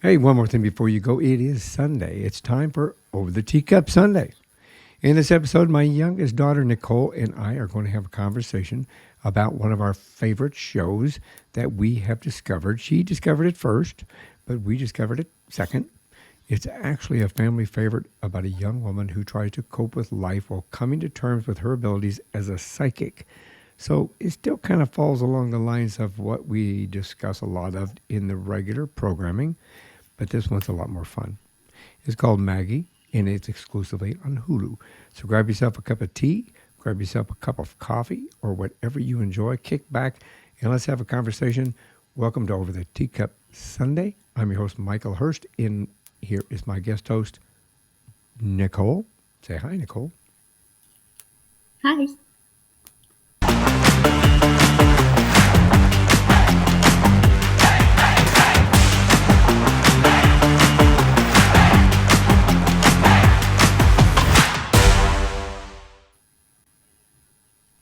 Hey, one more thing before you go. It is Sunday. It's time for Over the Teacup Sunday. In this episode, my youngest daughter, Nicole, and I are going to have a conversation about one of our favorite shows that we have discovered. She discovered it first, but we discovered it second. It's actually a family favorite about a young woman who tries to cope with life while coming to terms with her abilities as a psychic. So it still kind of falls along the lines of what we discuss a lot of in the regular programming, but this one's a lot more fun. It's called Maggie, and it's exclusively on Hulu. So grab yourself a cup of tea, grab yourself a cup of coffee, or whatever you enjoy. Kick back, and let's have a conversation. Welcome to Over the Teacup Sunday. I'm your host, Michael Herst. In here is my guest host, Nicole. Say hi, Nicole. Hi.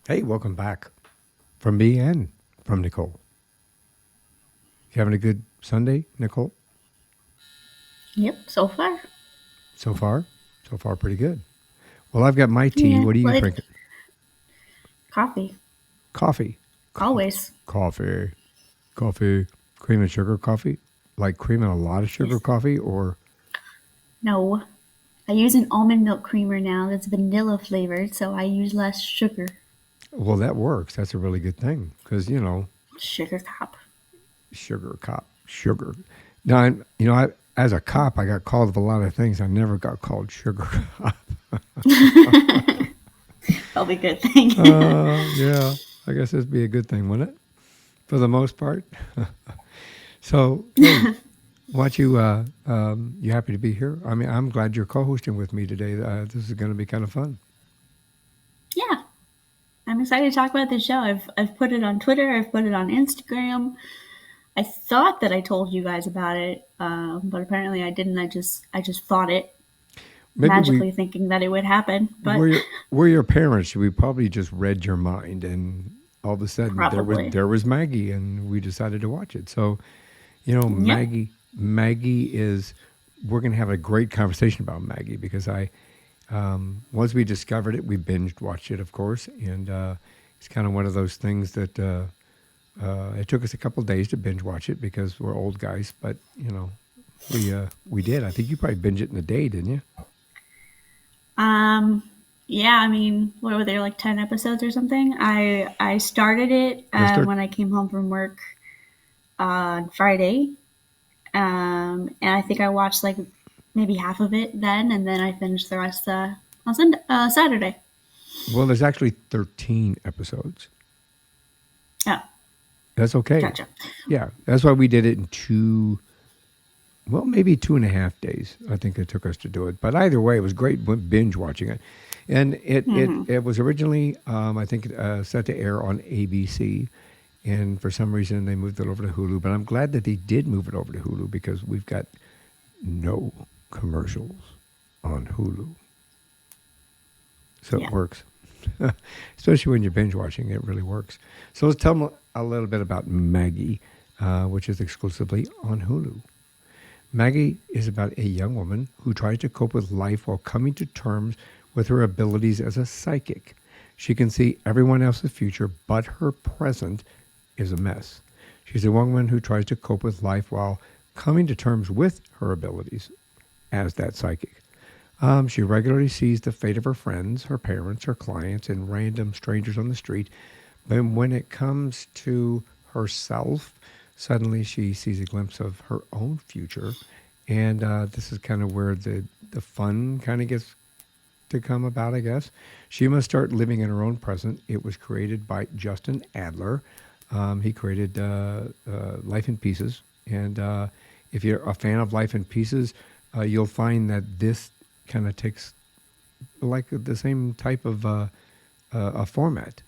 Hey, welcome back from me and from Nicole. You having a good Sunday, Nicole? Yep, so far. So far? So far, pretty good. Well, I've got my tea. Yeah, What are you well, drinking? coffee. Coffee. Always. Coffee. Coffee. Cream and sugar coffee? Like cream and a lot of sugar Yes. coffee or? No. I use an almond milk creamer now that's vanilla flavored, so I use less sugar. Well, that works. That's a really good thing because, Sugar cup. sugar cop, sugar. Now, as a cop, I got called of a lot of things. I never got called sugar cop. Probably a good thing. Yeah, I guess it'd be a good thing, wouldn't it? For the most part. So, hey, want you? You happy to be here? I mean, I'm glad you're co-hosting with me today. This is going to be kind of fun. Yeah. I'm excited to talk about this show. I've put it on Twitter, I've put it on Instagram. I thought that I told you guys about it, but apparently I didn't. I just thought it, Maybe we magically thinking that it would happen, but we're your parents. We probably just read your mind, and all of a sudden probably. there was Maggie, and we decided to watch it. So, Yep. Maggie is. We're going to have a great conversation about Maggie because once we discovered it, we binged watched it, of course, and it's kind of one of those things that it took us a couple days to binge watch it because we're old guys, but we did. I think you probably binged it in a day, didn't you? Um, yeah, I mean, what were there like 10 episodes or something? I started it Let's start. when I came home from work on Friday. And I think I watched like maybe half of it then, and then I finished the rest on Saturday. Well, there's actually 13 episodes. Oh, That's okay. gotcha. Yeah, that's why we did it in maybe 2.5 days. I think it took us to do it. But either way, it was great binge watching it. And it was originally, I think, set to air on ABC. And for some reason, they moved it over to Hulu. But I'm glad that they did move it over to Hulu because we've got no commercials on Hulu. So Yeah. it works. Especially when you're binge watching, it really works. So let's tell them a little bit about Maggie, which is exclusively on Hulu. Maggie is about a young woman who tries to cope with life while coming to terms with her abilities as a psychic. She can see everyone else's future, but her present is a mess. She's a woman who tries to cope with life while coming to terms with her abilities as that psychic. She regularly sees the fate of her friends, her parents, her clients, and random strangers on the street. But when it comes to herself, suddenly she sees a glimpse of her own future. And this is kind of where the fun kind of gets to come about, I guess. She must start living in her own present. It was created by Justin Adler. He created Life in Pieces. And if you're a fan of Life in Pieces, you'll find that this kind of takes like the same type of a format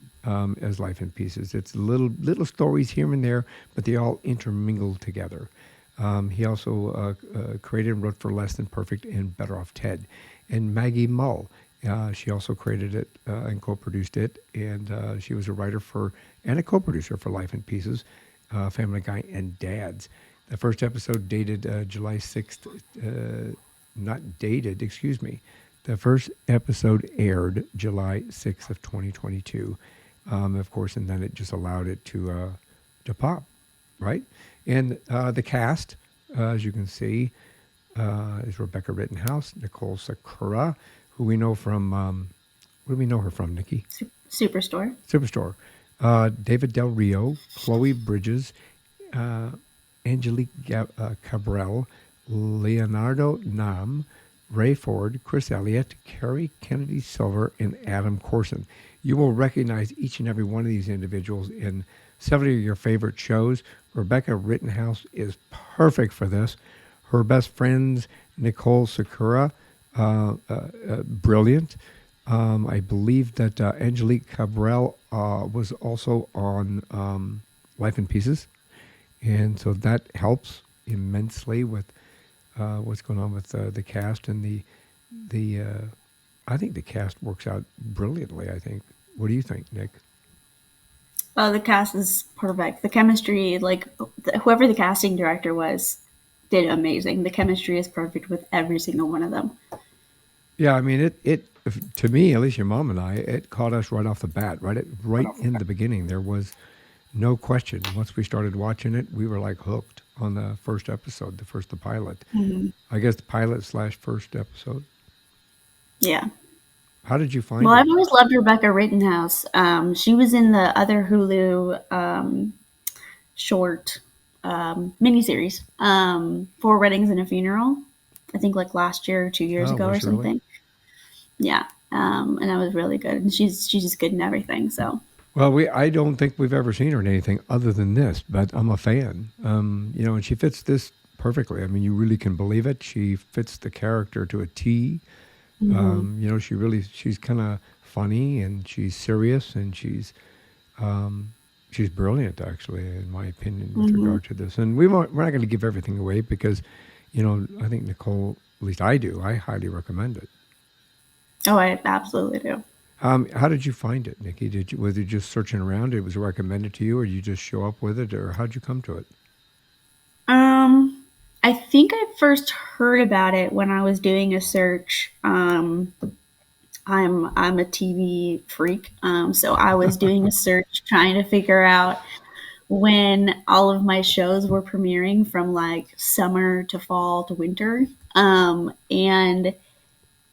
as Life in Pieces. It's little stories here and there, but they all intermingle together. He also created and wrote for Less Than Perfect and Better Off Ted. And Maggie Mull, she also created it and co-produced it, and she was a writer for and a co-producer for Life in Pieces, Family Guy, and Dads. The first episode dated July 6th, not dated, excuse me. The first episode aired July 6th of 2022. Of course, and then it just allowed it to pop, right? And the cast, as you can see, is Rebecca Rittenhouse, Nicole Sakura, who we know from, where do we know her from, Nikki? Superstore. Superstore. David Del Rio, Chloe Bridges, Angelique Cabral, Leonardo Nam, Ray Ford, Chris Elliott, Carrie Kennedy Silver, and Adam Corson. You will recognize each and every one of these individuals in several of your favorite shows. Rebecca Rittenhouse is perfect for this. Her best friends, Nicole Sakura, brilliant. I believe that Angelique Cabral was also on Life in Pieces. And so that helps immensely with what's going on with the cast. And I think the cast works out brilliantly, I think. What do you think, Nick? The cast is perfect. The chemistry, like whoever the casting director was, did amazing. The chemistry is perfect with every single one of them. Yeah, I mean, it to me, at least your mom and I, it caught us right off the bat, right in the beginning. There was no question. Once we started watching it, we were like hooked on the first episode, the pilot. Mm-hmm. I guess the pilot / first episode. Yeah. How did you find Well, it? I've always loved Rebecca Rittenhouse. She was in the other Hulu short miniseries, Four Weddings and a Funeral. I think like last year or 2 years ago or something. Really? Yeah. And that was really good. And she's just good in everything. So. Well, I don't think we've ever seen her in anything other than this, but I'm a fan. And she fits this perfectly. I mean, you really can believe it. She fits the character to a T. Mm-hmm. She's kind of funny and she's serious and she's brilliant, actually, in my opinion, with regard to this. And we're not going to give everything away because, I think Nicole, at least I do, I highly recommend it. Oh, I absolutely do. How did you find it, Nikki? Was you just searching around? It was recommended to you, or you just show up with it, or how'd you come to it? I think I first heard about it when I was doing a search. I'm a TV freak, so I was doing a search trying to figure out when all of my shows were premiering from like summer to fall to winter, and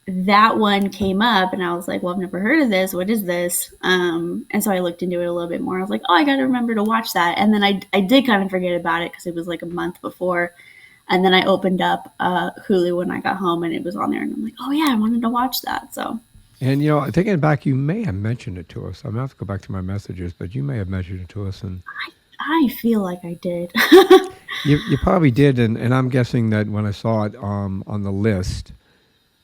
that one came up and I was like, well, I've never heard of this. What is this? And so I looked into it a little bit more. I was like, oh, I got to remember to watch that. And then I did kind of forget about it because it was like a month before. And then I opened up Hulu when I got home and it was on there. And I'm like, oh, yeah, I wanted to watch that. So. And, thinking back, you may have mentioned it to us. I'm going to have to go back to my messages, but you may have mentioned it to us. And I feel like I did. you probably did. And I'm guessing that when I saw it on the list,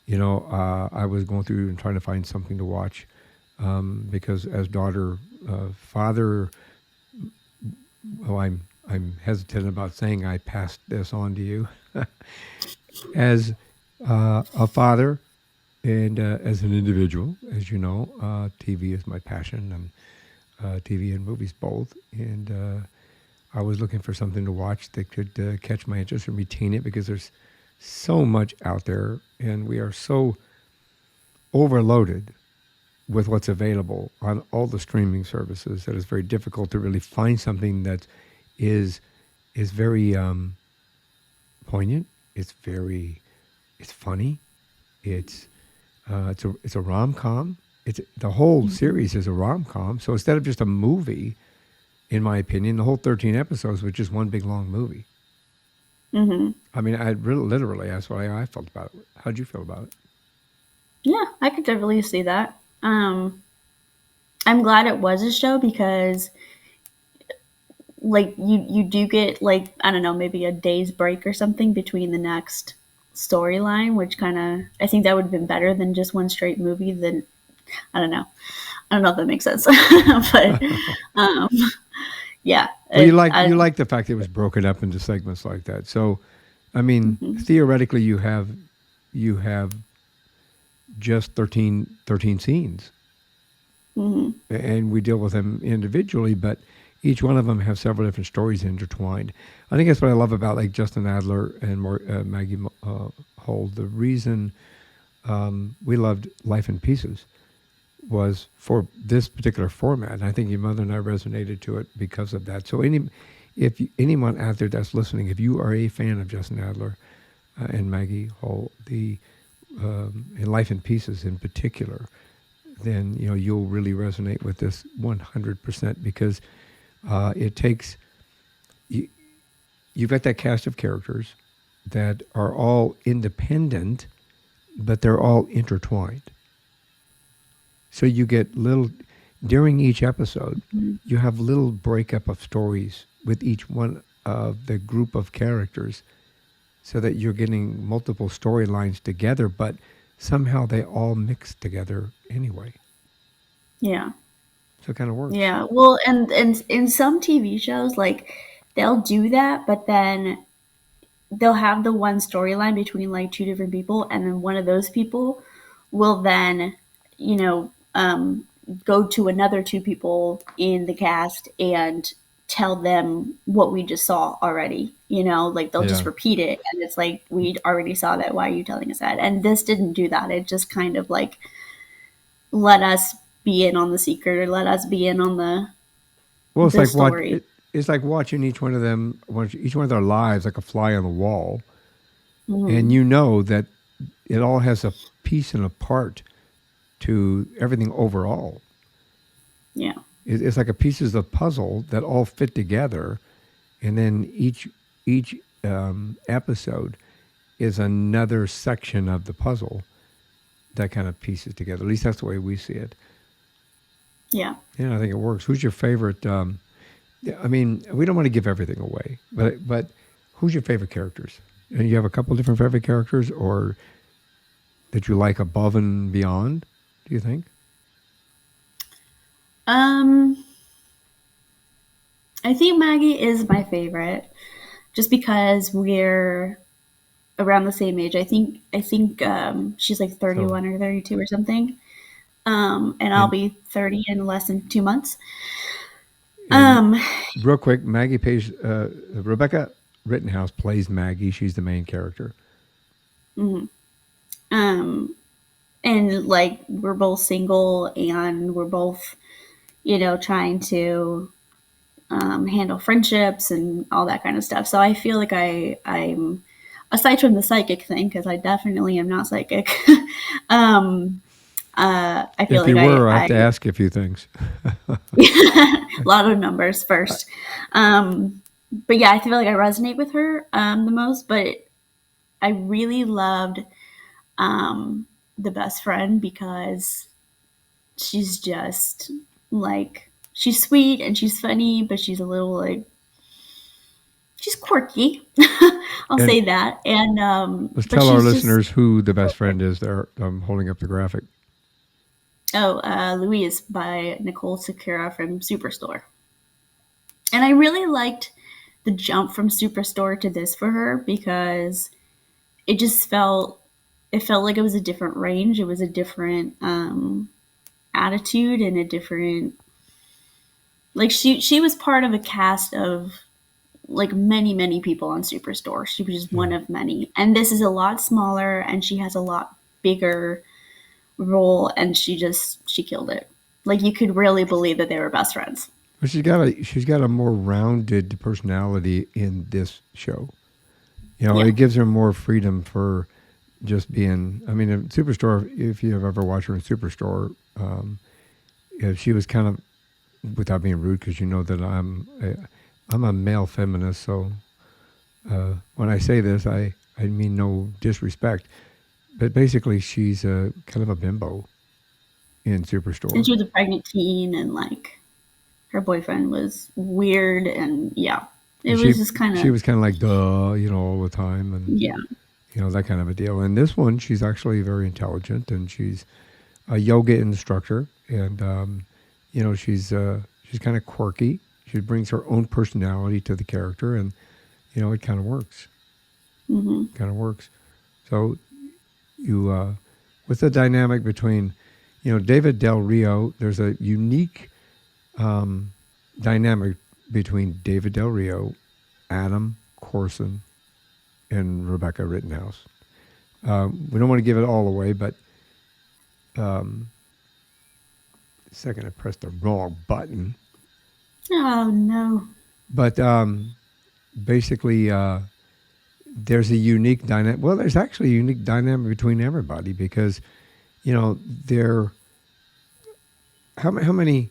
I was going through and trying to find something to watch because as daughter, father, I'm hesitant about saying I passed this on to you. As a father and as an individual, as you know, TV is my passion, and TV and movies both. And I was looking for something to watch that could catch my interest and retain it because there's so much out there, and we are so overloaded with what's available on all the streaming services that it's very difficult to really find something that is very poignant. It's funny. It's a rom-com. The whole series is a rom-com. So instead of just a movie, in my opinion, the whole 13 episodes was just one big long movie. Mm-hmm. I mean, literally, that's what I felt about it. How'd you feel about it? Yeah, I could definitely see that. I'm glad it was a show because, like, you do get, like, I don't know, maybe a day's break or something between the next storyline, which kind of, I think that would have been better than just one straight movie. Than, I don't know if that makes sense, but yeah. Well, you like the fact that it was broken up into segments like that. So, I mean, theoretically, you have just 13 scenes, and we deal with them individually. But each one of them have several different stories intertwined. I think that's what I love about like Justin Adler and Maggie Hull. The reason we loved Life in Pieces was for this particular format. And I think your mother and I resonated to it because of that. So anyone out there that's listening, if you are a fan of Justin Adler and Maggie Hull, and Life in Pieces in particular, then you'll really resonate with this 100% because it takes you've got that cast of characters that are all independent, but they're all intertwined. So you get during each episode, you have little breakup of stories with each one of the group of characters so that you're getting multiple storylines together, but somehow they all mix together anyway. Yeah. So it kind of works. Yeah. Well, and in some TV shows, like they'll do that, but then they'll have the one storyline between like two different people, and then one of those people will then, go to another two people in the cast and tell them what we just saw already. Like they'll just repeat it, and it's like, we already saw that. Why are you telling us that? And this didn't do that. It just kind of like let us be in on the secret, or let us be in on the story. It's like watching each one of their lives like a fly on the wall, and that it all has a piece and a part to everything overall. Yeah, it's like a pieces of puzzle that all fit together, and then each episode is another section of the puzzle that kind of pieces together. At least that's the way we see it. Yeah. Yeah, I think it works. Who's your favorite? I mean, we don't want to give everything away, but who's your favorite characters? And you have a couple different favorite characters, or that you like above and beyond, do you think? I think Maggie is my favorite, just because we're around the same age. I think she's like 31 or 32 or something. And I'll be 30 in less than 2 months. Real quick, Maggie plays Rebecca Rittenhouse plays Maggie. She's the main character. Mm-hmm. And like we're both single, and we're both, trying to handle friendships and all that kind of stuff. So I feel like I'm aside from the psychic thing, because I definitely am not psychic. I feel if you were, I have to ask you a few things. A lot of numbers first. But yeah, I feel like I resonate with her the most. But I really loved the best friend, because she's just like, she's sweet and she's funny, but she's a little like, she's quirky. I'll say that. And let's tell our listeners who the best friend is. There, I'm holding up the graphic. Louise by Nicole Sakura from Superstore. And I really liked the jump from Superstore to this for her, because it just felt like it was a different range. It was a different attitude, and a different, like she was part of a cast of like many people on Superstore. She was just one of many. And this is a lot smaller, and she has a lot bigger role, and she killed it. Like you could really believe that they were best friends. Well, she's got a more rounded personality in this show. It gives her more freedom for just being. I mean, in Superstore, if you have ever watched her in Superstore, she was kind of, without being rude, because that I'm a male feminist, so when I say this, I mean no disrespect. But basically, she's kind of a bimbo in Superstore. And she was a pregnant teen, and like her boyfriend was weird, and was just kind of. She was kind of like duh, all the time, and that kind of a deal. And this one, she's actually very intelligent, and she's a yoga instructor, and she's kind of quirky. She brings her own personality to the character, and it kind of works. Mm-hmm. Kind of works. So. What's the dynamic between, David Del Rio? There's a unique dynamic between David Del Rio, Adam Corson, and Rebecca Rittenhouse. We don't want to give it all away, but second I pressed the wrong button. Oh no. But basically, there's a unique dynamic. Well, there's actually a unique dynamic between everybody because, they're how many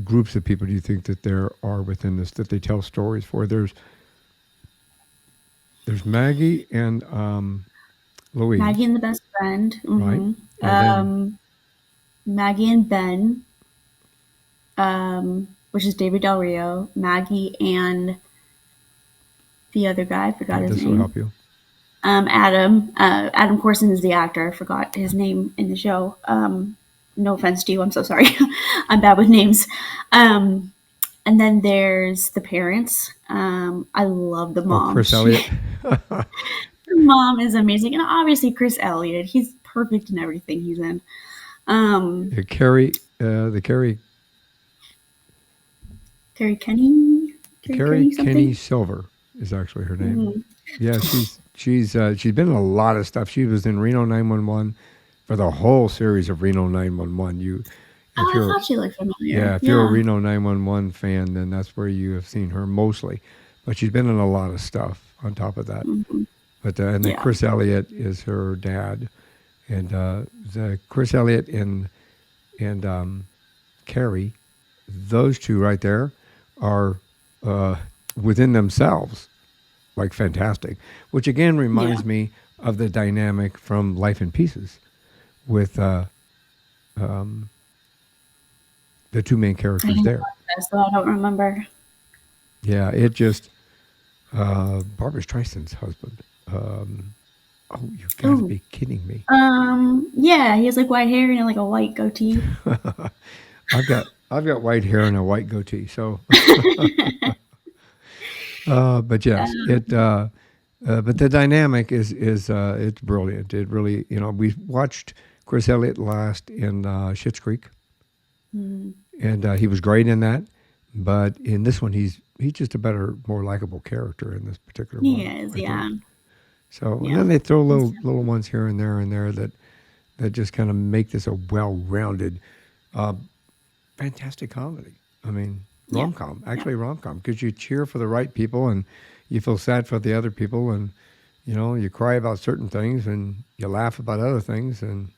groups of people do you think that there are within this that they tell stories for? There's Maggie and Louise, Maggie and the best friend. right? Hmm. And then Maggie and Ben, which is David Del Rio. Maggie and the other guy, I forgot his this will name. help you. Adam. Adam Corson is the actor. I forgot his name in the show. No offense to you. I'm so sorry. I'm bad with names. And then there's the parents. I love the Oh, mom. Chris Elliott. The mom is amazing. And obviously Chris Elliott. He's perfect in everything he's in. Carrie, the Carrie Carrie Kenny? Carrie something? Kenny Silver is actually her name. Mhm. Yeah, she's been in a lot of stuff. She was in Reno 911 for the whole series of Reno 911. If Oh, I you're thought she looked familiar. Yeah, if you're a Reno 911 fan, then that's where you have seen her mostly. But she's been in a lot of stuff on top of that. Mhm. But and then Yeah. Chris Elliott is her dad, and the Chris Elliott and Carrie, those two right there are within themselves like fantastic. Which again reminds me of the dynamic from Life in Pieces with the two main I characters didn't there. watch that, so I don't remember. Yeah, it just Barbara Streisand's husband. Oh, you got to Ooh. be kidding me! Yeah, he has like white hair and like a white goatee. I've got white hair and a white goatee. So, but yes, but the dynamic is it's brilliant. It really, we watched Chris Elliott last in Schitt's Creek, Mhm. and he was great in that. But in this one, he's just a better, more likable character in this particular one. He is, I think. yeah. So, and Yeah. then they throw little ones here and there that just kind of make this a well-rounded, uh, fantastic comedy. I mean, Yeah. rom-com, actually rom-com, because you cheer for the right people and you feel sad for the other people, and you cry about certain things and you laugh about other things and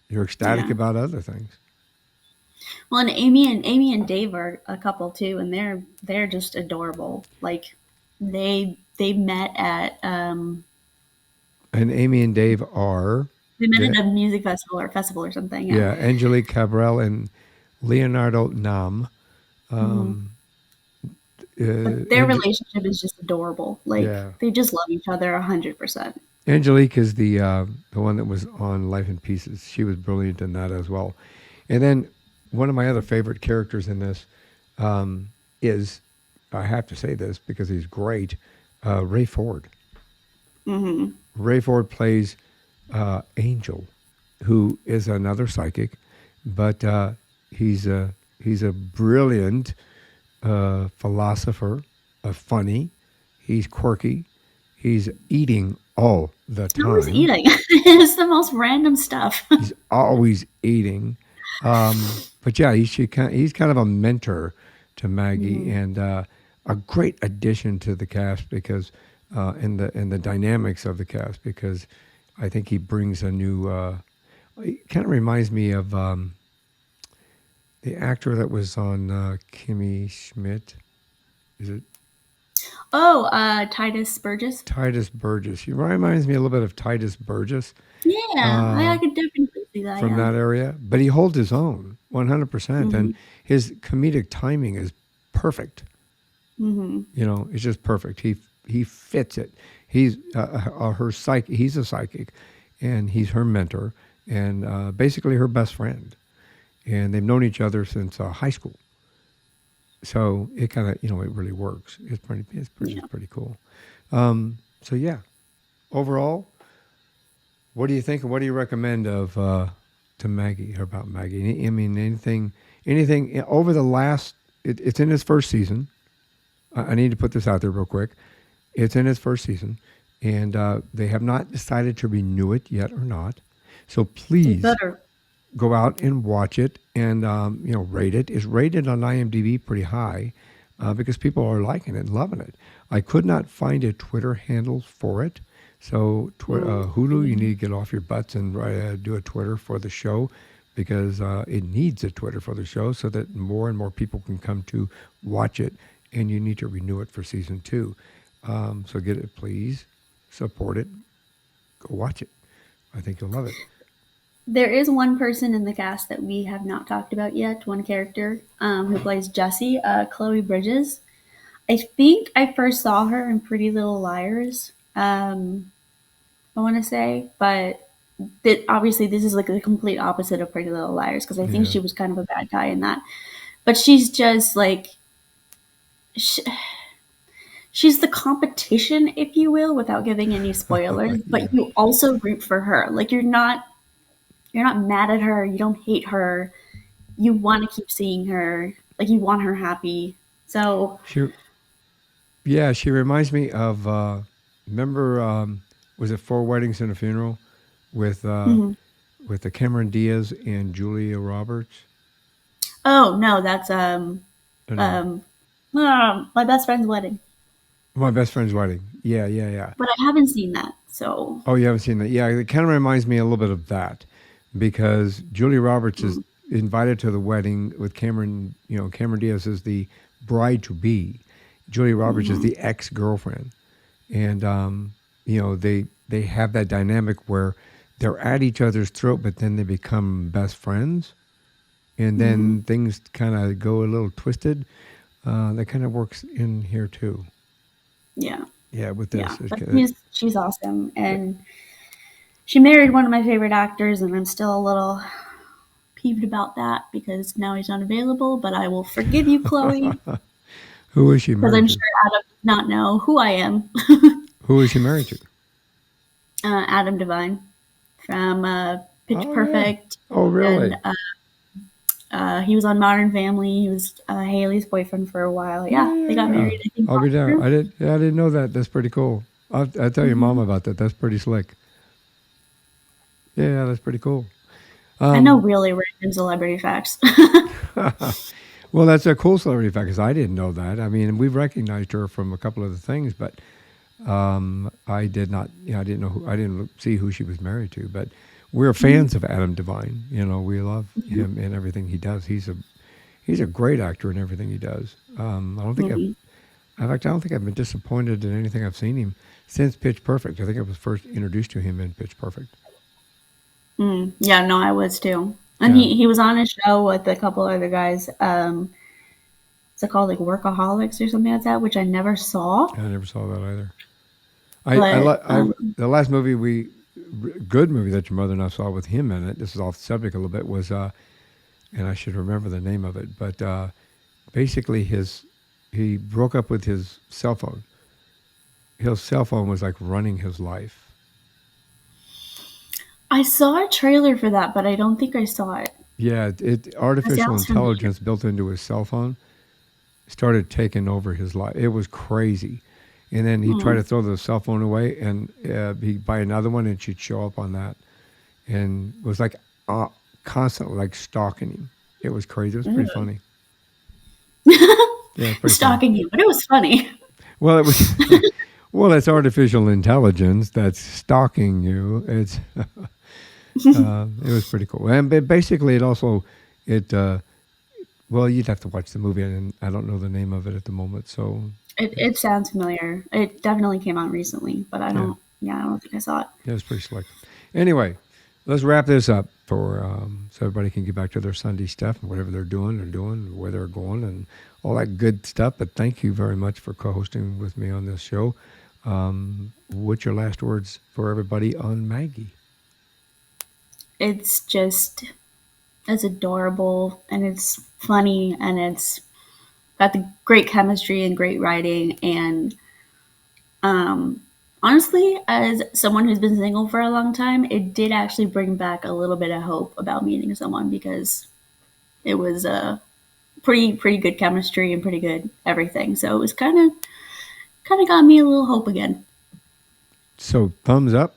you're ecstatic Yeah. about other things. Well, and Amy and Dave are a couple too, and they're just adorable. Like they met at And Amy and Dave are, they met the, at a music festival or something. Yeah. yeah, Angelique Cabral and Leonardo Nam. Hmm. Um, But their Ange- relationship is just adorable. Like yeah, they just love each other 100%. Angelique is the one that was on Life in Pieces. She was brilliant in that as well. And then one of my other favorite characters in this is, I have to say this because he's great, Ray Ford. Hmm. Ray Ford plays Angel, who is another psychic, but he's a brilliant philosopher, funny. He's quirky. He's eating all the I was time. eating. It's the most random stuff. He's always eating. But yeah, he's kind of a mentor to Maggie, Hmm. and a great addition to the cast because in the dynamics of the cast, because I think he brings a new. It kind of reminds me of the actor that was on Kimmy Schmidt. Is it Oh, Titus Burgess. Titus Burgess? He reminds me a little bit of Titus Burgess Yeah, I could definitely see that. from Yeah. that area, but he holds his own 100%, and Hmm. his comedic timing is perfect. Hmm. It's just perfect. He fits it. He's her psychic. He's a psychic, and he's her mentor, and basically her best friend. And they've known each other since high school. So it kind of it really works. It's Yeah. pretty cool. So yeah, overall, what do you think? And what do you recommend of to Maggie or about Maggie? I mean, anything over the last it's in its first season. I need to put this out there real quick. It's in its first season, and they have not decided to renew it yet or not. So They please better. go out and watch it and rate it. It's rated on IMDb pretty high because people are liking it and loving it. I could not find a Twitter handle for it. So Hulu, you need to get off your butts and do a Twitter for the show because it needs a Twitter for the show so that more and more people can come to watch it. And you need to renew it for season 2. So get it, please. Support it. Go watch it. I think you'll love it. There is one person in the cast that we have not talked about yet, one character who plays Jessie, Chloe Bridges. I think I first saw her in Pretty Little Liars, I want to say, but obviously this is like the complete opposite of Pretty Little Liars because I think Yeah. she was kind of a bad guy in that. But she's just like, she's the competition, if you will, without giving any spoilers, Yeah. but you also root for her. Like you're not mad at her, you don't hate her, you want to keep seeing her, like you want her happy. So She, yeah, she reminds me of, remember, was it Four Weddings and a Funeral with mhm. the Cameron Diaz and Julia Roberts? Oh no, that's I don't know. um My Best Friend's Wedding. My Best Friend's Wedding. Yeah, yeah, yeah. But I haven't seen that, so Oh, you haven't seen that? Yeah, it kind of reminds me a little bit of that because Julia Roberts is mm, invited to the wedding with Cameron. Cameron Diaz is the bride to be. Julia Roberts is mhm, the ex girlfriend, and they have that dynamic where they're at each other's throat, but then they become best friends, and mhm. then things kind of go a little twisted. That kind of works in here too. Yeah, Yeah, with yeah. this. But she's awesome, Yeah. and she married one of my favorite actors, and I'm still a little peeved about that because now he's unavailable. But I will forgive you, Chloe, Who is she because married I'm to? sure Adam does not know who I am. Who is she married to? Adam Devine from Pitch Oh yeah. Perfect, Oh and really? he was on Modern Family. He was Haley's boyfriend for a while. Yeah, Yeah, they yeah, got yeah. married, I think, I'll be last down. year. I didn't know that. That's pretty cool. I'll tell your mom Hmm. about that. That's pretty slick. Yeah, that's pretty cool. I know Um, really random celebrity facts. well, that's a cool celebrity fact because I didn't know that. I mean, we've recognized her from a couple of the things, but I did not. I didn't know. I didn't see who she was married to. But we're Mhm. fans of Adam Devine. We love Mhm. him and everything he does. He's a great actor in everything he does. I don't think Mhm. in fact, I don't think I've been disappointed in anything I've seen him since Pitch Perfect. I think I was first introduced to him in Pitch Perfect. Yeah, no, I was too. And Yeah, he was on a show with a couple other guys. Is it called like Workaholics or something like that? Which I never saw, I never saw that either. but The last movie good movie that your mother and I saw with him in it. This is off subject a little bit. Was and I should remember the name of it, but basically he broke up with his cell phone. His cell phone was like running his life. I saw a trailer for that, but I don't think I saw it. Yeah, it That artificial sounds familiar. intelligence built into his cell phone started taking over his life. It was crazy. And then he tried Hmm. to throw the cell phone away, and he'd buy another one, and she'd show up on that, and was like uh, constantly like stalking him. It was crazy. It was pretty funny. Yeah, it's pretty funny. Stalking you, but it was funny. Well, it was. Well, it's artificial intelligence that's stalking you. It was pretty cool, and basically, it also it. Well, you'd have to watch the movie, and I don't know the name of it at the moment. So, It sounds familiar. It definitely came out recently, but I yeah, don't. Yeah, I don't think I saw it. yeah, it's pretty slick. Anyway, let's wrap this up for so everybody can get back to their Sunday stuff and whatever they're doing, where they're going, and all that good stuff. But thank you very much for co-hosting with me on this show. What's your last words for everybody on Maggie? It's just it's adorable and it's funny and it's got the great chemistry and great writing and um honestly, as someone who's been single for a long time, it did actually bring back a little bit of hope about meeting someone because it was pretty good chemistry and pretty good everything. So it was kind of got me a little hope again. So thumbs up.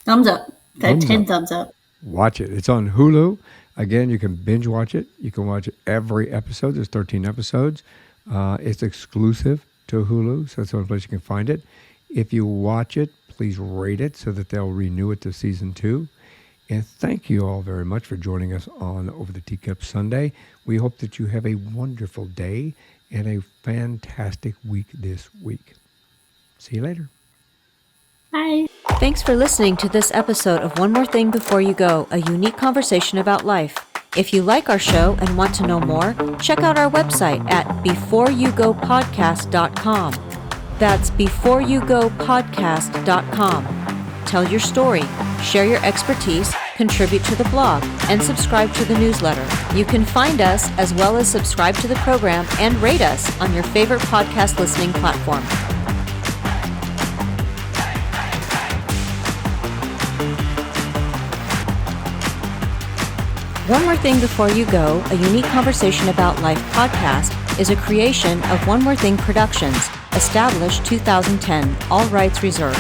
Thumbs up. 10 thumbs up. Watch it. It's on Hulu. Again, you can binge watch it. You can watch every episode. There's 13 episodes. It's exclusive to Hulu, so that's the only place you can find it. If you watch it, please rate it so that they'll renew it to season 2. And thank you all very much for joining us on Over the Teacup Sunday. We hope that you have a wonderful day and a fantastic week this week. See you later. Bye. Thanks for listening to this episode of One More Thing Before You Go, a unique conversation about life. If you like our show and want to know more, check out our website at beforeyougopodcast.com. That's beforeyougopodcast.com. Tell your story, share your expertise, contribute to the blog, and subscribe to the newsletter. You can find us as well as subscribe to the program and rate us on your favorite podcast listening platform. One More Thing Before You Go, a unique conversation about life podcast, is a creation of One More Thing Productions, established 2010, all rights reserved.